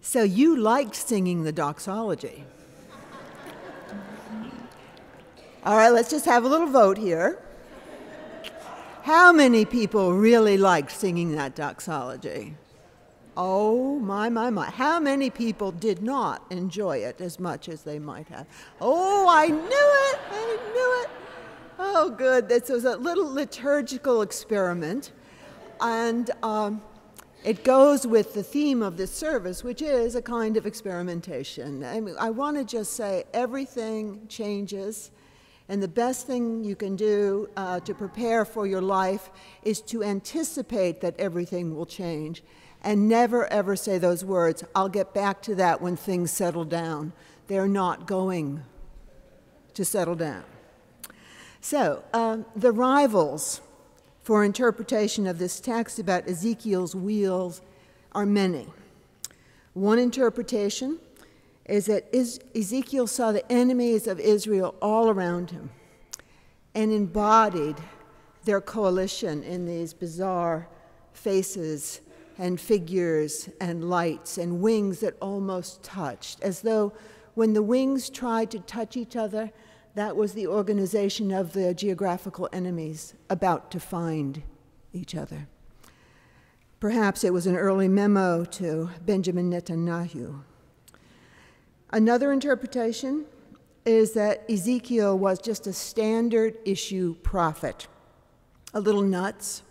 So you liked singing the doxology. All right, let's just have a little vote here. How many people really liked singing that doxology? Oh, my. How many people did not enjoy it as much as they might have? Oh, I knew it. Oh, good. This was a little liturgical experiment. And it goes with the theme of this service, which is a kind of experimentation. I want to just say everything changes. And the best thing you can do to prepare for your life is to anticipate that everything will change and never, ever say those words, "I'll get back to that when things settle down." They're not going to settle down. So the rivals for interpretation of this text about Ezekiel's wheels are many. One interpretation is that Ezekiel saw the enemies of Israel all around him and embodied their coalition in these bizarre faces and figures and lights and wings that almost touched, as though when the wings tried to touch each other, that was the organization of the geographical enemies about to find each other. Perhaps it was an early memo to Benjamin Netanyahu. Another interpretation is that Ezekiel was just a standard issue prophet, a little nuts,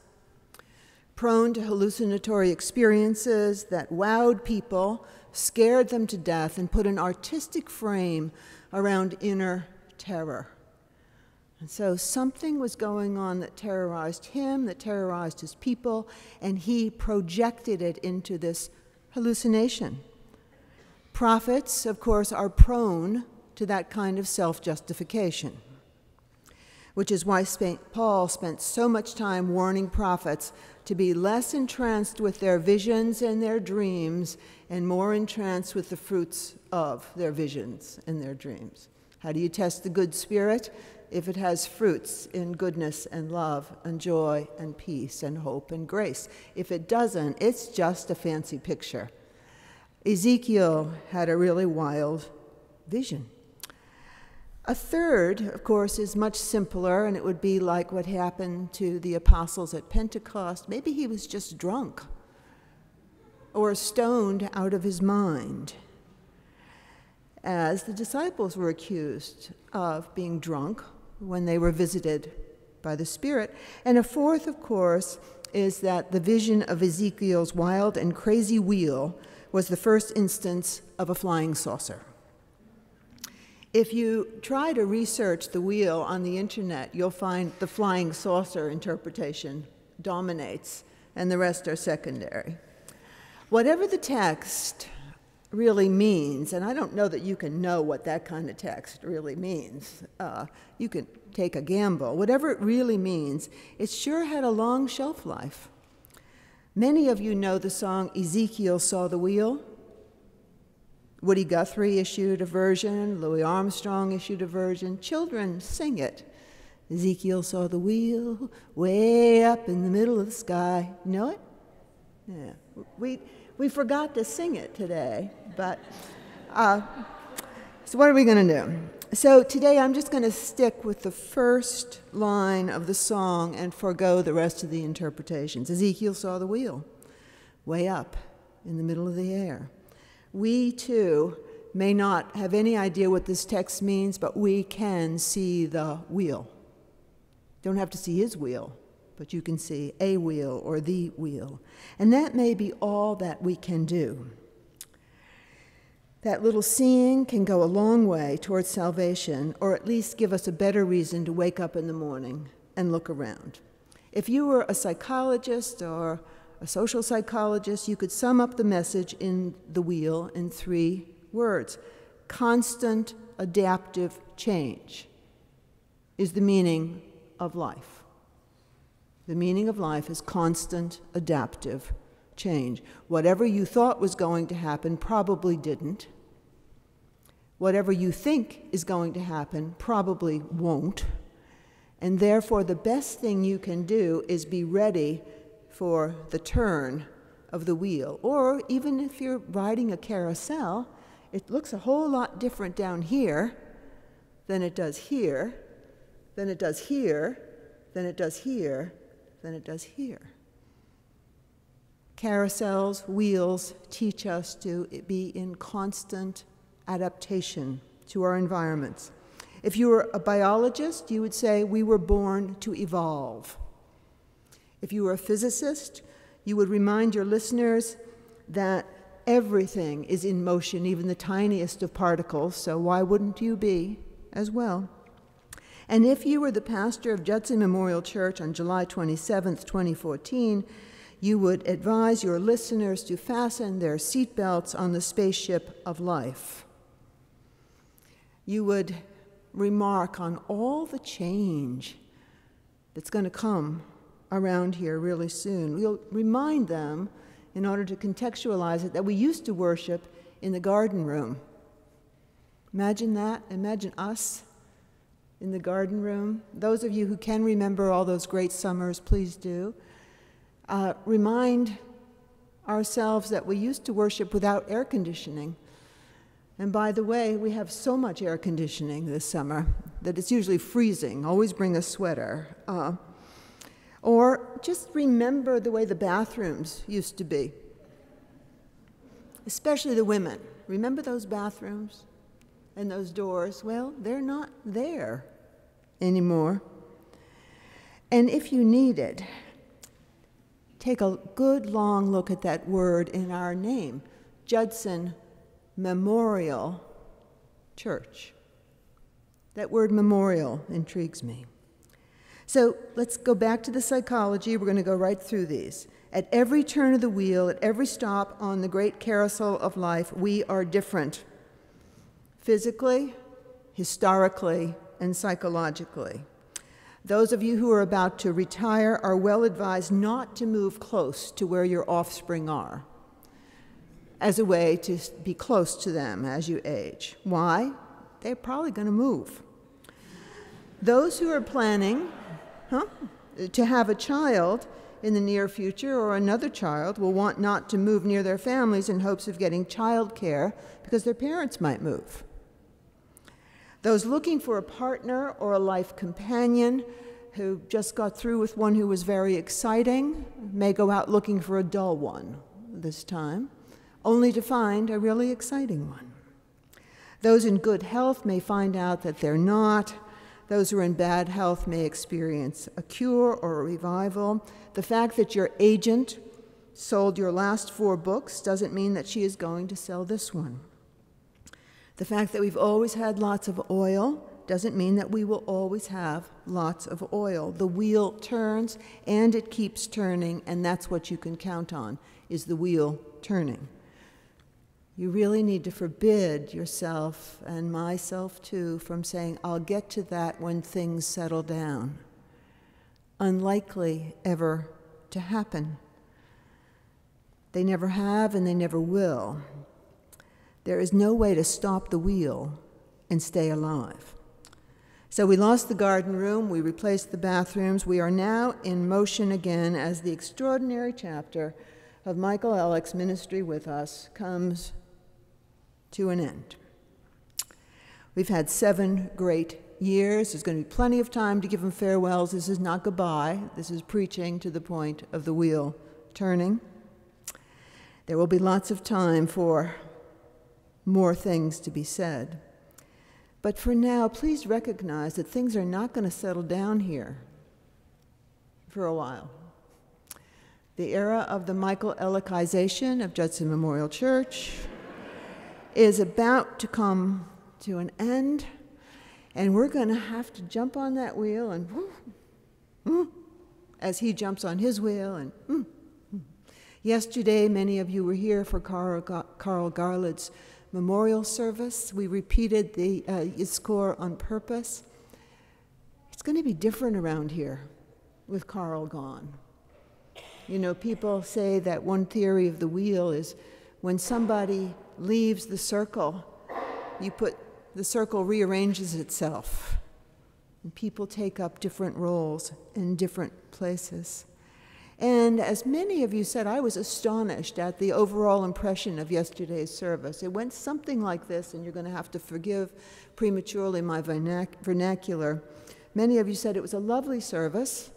prone to hallucinatory experiences that wowed people, scared them to death, and put an artistic frame around inner terror. And so something was going on that terrorized him, that terrorized his people, and he projected it into this hallucination. Prophets, of course, are prone to that kind of self-justification, which is why Paul spent so much time warning prophets to be less entranced with their visions and their dreams and more entranced with the fruits of their visions and their dreams. How do you test the good spirit? If it has fruits in goodness and love and joy and peace and hope and grace. If it doesn't, it's just a fancy picture. Ezekiel had a really wild vision. A third, of course, is much simpler, and it would be like what happened to the apostles at Pentecost. Maybe he was just drunk or stoned out of his mind, as the disciples were accused of being drunk when they were visited by the Spirit. And a fourth, of course, is that the vision of Ezekiel's wild and crazy wheel was the first instance of a flying saucer. If you try to research the wheel on the internet, you'll find the flying saucer interpretation dominates, and the rest are secondary. Whatever the text really means, and I don't know that you can know what that kind of text really means. You can take a gamble. Whatever it really means, it sure had a long shelf life. Many of you know the song Ezekiel Saw the Wheel. Woody Guthrie issued a version. Louis Armstrong issued a version. Children sing it. Ezekiel saw the wheel way up in the middle of the sky. You know it? Yeah. We forgot to sing it today, but so what are we going to do? So today I'm just going to stick with the first line of the song and forego the rest of the interpretations. Ezekiel saw the wheel way up in the middle of the air. We, too, may not have any idea what this text means, but we can see the wheel. Don't have to see his wheel, but you can see a wheel or the wheel. And that may be all that we can do. That little seeing can go a long way towards salvation, or at least give us a better reason to wake up in the morning and look around. If you were a psychologist or a social psychologist, you could sum up the message in the wheel in 3 words. Constant adaptive change is the meaning of life. The meaning of life is constant adaptive change. Whatever you thought was going to happen probably didn't. Whatever you think is going to happen probably won't. And therefore, the best thing you can do is be ready for the turn of the wheel. Or even if you're riding a carousel, it looks a whole lot different down here than it does here, than it does here, than it does here, than it does here. Carousels, wheels teach us to be in constant adaptation to our environments. If you were a biologist, you would say we were born to evolve. If you were a physicist, you would remind your listeners that everything is in motion, even the tiniest of particles, so why wouldn't you be as well? And if you were the pastor of Judson Memorial Church on July 27th, 2014, you would advise your listeners to fasten their seatbelts on the spaceship of life. You would remark on all the change that's going to come around here really soon. We'll remind them, in order to contextualize it, that we used to worship in the garden room. Imagine that. Imagine us in the garden room. Those of you who can remember all those great summers, please do. Remind ourselves that we used to worship without air conditioning. And by the way, we have so much air conditioning this summer that it's usually freezing. Always bring a sweater. Or just remember the way the bathrooms used to be, especially the women. Remember those bathrooms and those doors? Well, they're not there anymore. And if you needed, take a good long look at that word in our name, Judson Memorial Church. That word memorial intrigues me. So let's go back to the psychology. We're going to go right through these. At every turn of the wheel, at every stop on the great carousel of life, we are different. Physically, historically, and psychologically. Those of you who are about to retire are well advised not to move close to where your offspring are, as a way to be close to them as you age. Why? They're probably going to move. Those who are planning to have a child in the near future, or another child, will want not to move near their families in hopes of getting child care because their parents might move. Those looking for a partner or a life companion who just got through with one who was very exciting may go out looking for a dull one this time, only to find a really exciting one. Those in good health may find out that they're not. Those who are in bad health may experience a cure or a revival. The fact that your agent sold your last 4 books doesn't mean that she is going to sell this one. The fact that we've always had lots of oil doesn't mean that we will always have lots of oil. The wheel turns, and it keeps turning, and that's what you can count on, is the wheel turning. You really need to forbid yourself, and myself too, from saying, I'll get to that when things settle down. Unlikely ever to happen. They never have, and they never will. There is no way to stop the wheel and stay alive. So we lost the garden room, we replaced the bathrooms. We are now in motion again as the extraordinary chapter of Michael Ellick's ministry with us comes to an end. We've had 7 great years. There's going to be plenty of time to give him farewells. This is not goodbye. This is preaching to the point of the wheel turning. There will be lots of time for more things to be said. But for now, please recognize that things are not going to settle down here for a while. The era of the Michael Ellickization of Judson Memorial Church is about to come to an end, and we're going to have to jump on that wheel and as he jumps on his wheel and Yesterday, many of you were here for Carl Garland's memorial service. We repeated the score on purpose. It's going to be different around here with Carl gone. You know, people say that one theory of the wheel is when somebody leaves the circle, the circle rearranges itself, and people take up different roles in different places. And as many of you said, I was astonished at the overall impression of yesterday's service. It went something like this, and you're going to have to forgive prematurely my vernacular. Many of you said it was a lovely service,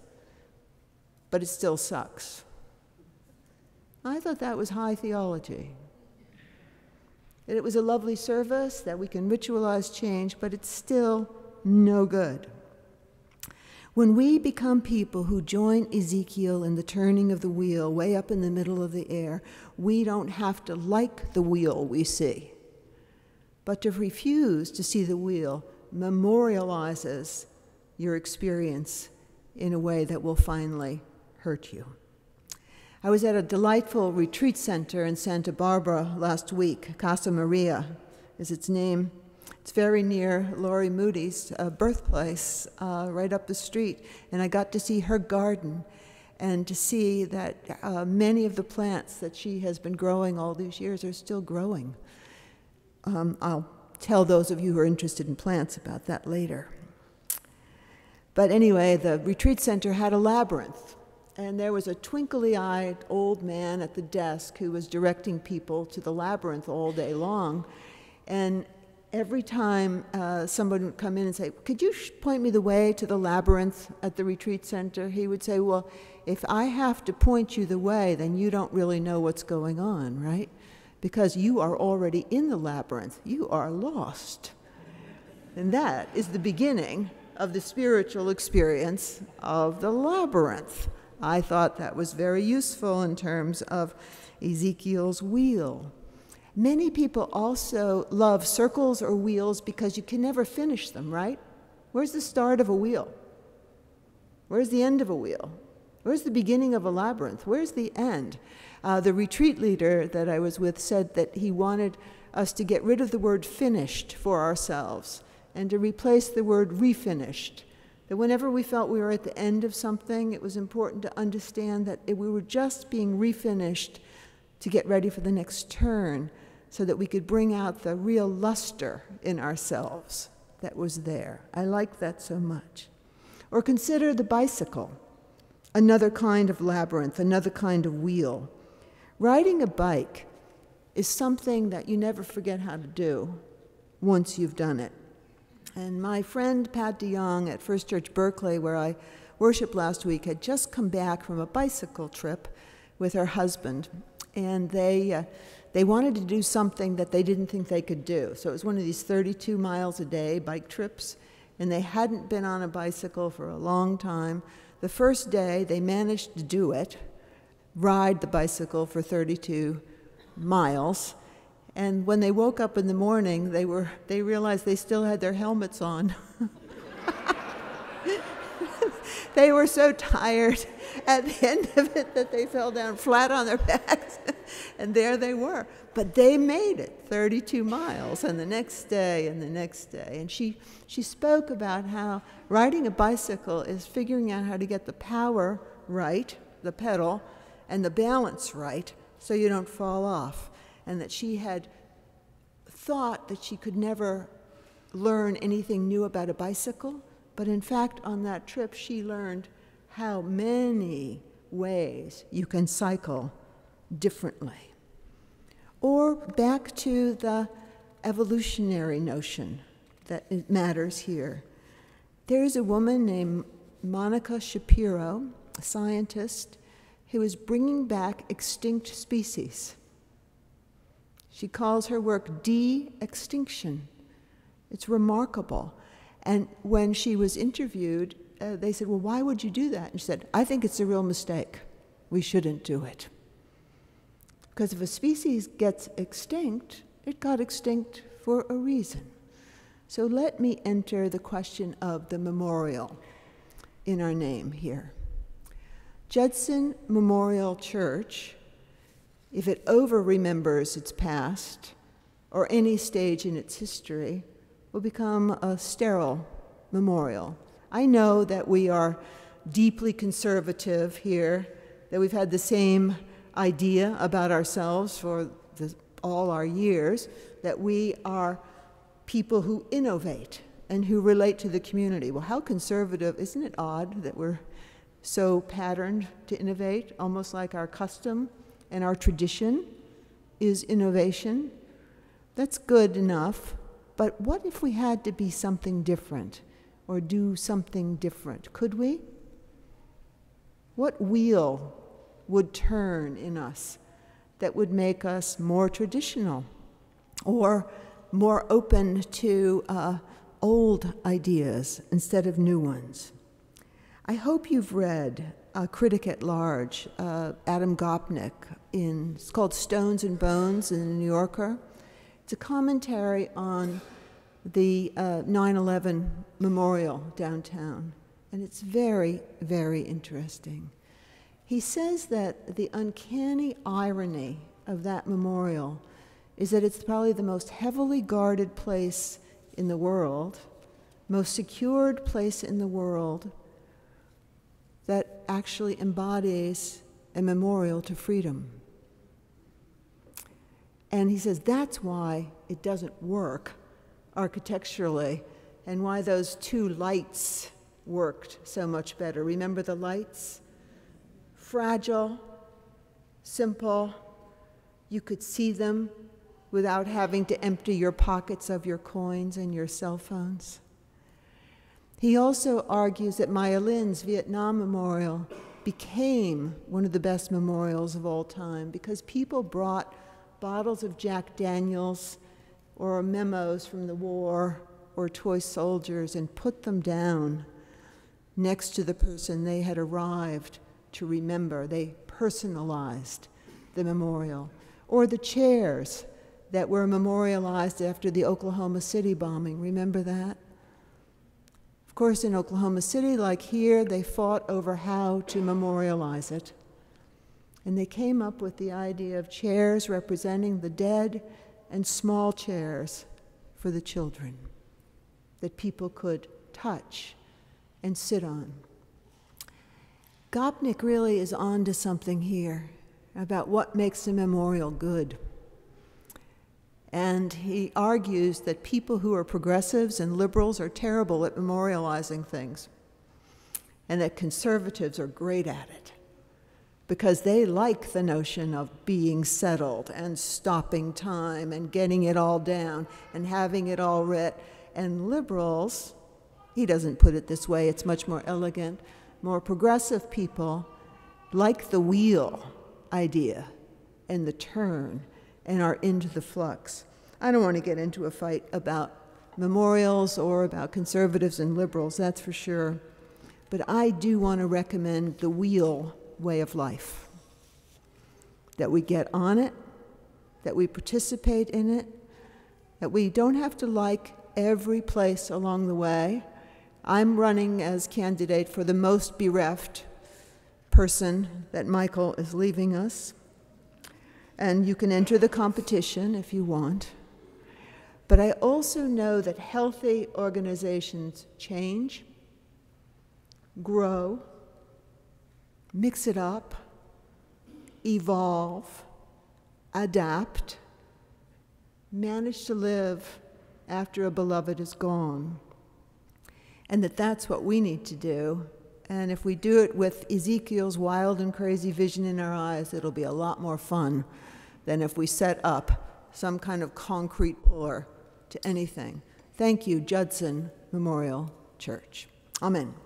but it still sucks. I thought that was high theology. That it was a lovely service, that we can ritualize change, but it's still no good. When we become people who join Ezekiel in the turning of the wheel way up in the middle of the air, we don't have to like the wheel we see. But to refuse to see the wheel memorializes your experience in a way that will finally hurt you. I was at a delightful retreat center in Santa Barbara last week. Casa Maria is its name. It's very near Laurie Moody's birthplace, right up the street. And I got to see her garden and to see that many of the plants that she has been growing all these years are still growing. I'll tell those of you who are interested in plants about that later. But anyway, the retreat center had a labyrinth. And there was a twinkly-eyed old man at the desk who was directing people to the labyrinth all day long. And every time someone would come in and say, could you point me the way to the labyrinth at the retreat center? He would say, well, if I have to point you the way, then you don't really know what's going on, right? Because you are already in the labyrinth. You are lost. And that is the beginning of the spiritual experience of the labyrinth. I thought that was very useful in terms of Ezekiel's wheel. Many people also love circles or wheels because you can never finish them, right? Where's the start of a wheel? Where's the end of a wheel? Where's the beginning of a labyrinth? Where's the end? The retreat leader that I was with said that he wanted us to get rid of the word finished for ourselves and to replace the word refinished. That whenever we felt we were at the end of something, it was important to understand that we were just being refinished to get ready for the next turn so that we could bring out the real luster in ourselves that was there. I like that so much. Or consider the bicycle, another kind of labyrinth, another kind of wheel. Riding a bike is something that you never forget how to do once you've done it. And my friend Pat DeYoung at First Church Berkeley, where I worshiped last week, had just come back from a bicycle trip with her husband. And they wanted to do something that they didn't think they could do. So it was one of these 32 miles a day bike trips. And they hadn't been on a bicycle for a long time. The first day, they managed to do it, ride the bicycle for 32 miles. And when they woke up in the morning, they realized they still had their helmets on. They were so tired at the end of it that they fell down flat on their backs, and there they were. But they made it 32 miles, and the next day, and the next day. And she spoke about how riding a bicycle is figuring out how to get the power right, the pedal, and the balance right, so you don't fall off. And that she had thought that she could never learn anything new about a bicycle, but in fact, on that trip, she learned how many ways you can cycle differently. Or back to the evolutionary notion that it matters here. There's a woman named Monica Shapiro, a scientist, who is bringing back extinct species. She calls her work de-extinction. It's remarkable. And when she was interviewed, they said, well, why would you do that? And she said, I think it's a real mistake. We shouldn't do it. Because if a species gets extinct, it got extinct for a reason. So let me enter the question of the memorial in our name here. Judson Memorial Church, if it over-remembers its past or any stage in its history, will become a sterile memorial. I know that we are deeply conservative here, that we've had the same idea about ourselves for all our years, that we are people who innovate and who relate to the community. Well, how conservative, isn't it odd that we're so patterned to innovate, almost like our custom and our tradition is innovation. That's good enough, but what if we had to be something different or do something different? Could we? What wheel would turn in us that would make us more traditional or more open to old ideas instead of new ones? I hope you've read a critic at large, Adam Gopnik, it's called Stones and Bones in the New Yorker. It's a commentary on the 9/11 memorial downtown, and it's very, very interesting. He says that the uncanny irony of that memorial is that it's probably the most heavily guarded place in the world, most secured place in the world, that actually embodies a memorial to freedom. And he says that's why it doesn't work architecturally and why those two lights worked so much better. Remember the lights? Fragile, simple, you could see them without having to empty your pockets of your coins and your cell phones. He also argues that Maya Lin's Vietnam Memorial became one of the best memorials of all time because people brought bottles of Jack Daniels or memos from the war or toy soldiers and put them down next to the person they had arrived to remember. They personalized the memorial. Or the chairs that were memorialized after the Oklahoma City bombing. Remember that? Of course, in Oklahoma City, like here, they fought over how to memorialize it. And they came up with the idea of chairs representing the dead and small chairs for the children that people could touch and sit on. Gopnik really is on to something here about what makes a memorial good. And he argues that people who are progressives and liberals are terrible at memorializing things, and that conservatives are great at it because they like the notion of being settled and stopping time and getting it all down and having it all writ. And liberals, he doesn't put it this way, it's much more elegant, more progressive people like the wheel idea and the turn and are into the flux. I don't want to get into a fight about memorials or about conservatives and liberals, that's for sure. But I do want to recommend the wheel way of life. That we get on it, that we participate in it, that we don't have to like every place along the way. I'm running as candidate for the most bereft person that Michael is leaving us. And you can enter the competition if you want. But I also know that healthy organizations change, grow, mix it up, evolve, adapt, manage to live after a beloved is gone. And that's what we need to do. And if we do it with Ezekiel's wild and crazy vision in our eyes, it'll be a lot more fun than if we set up some kind of concrete pillar to anything. Thank you, Judson Memorial Church. Amen.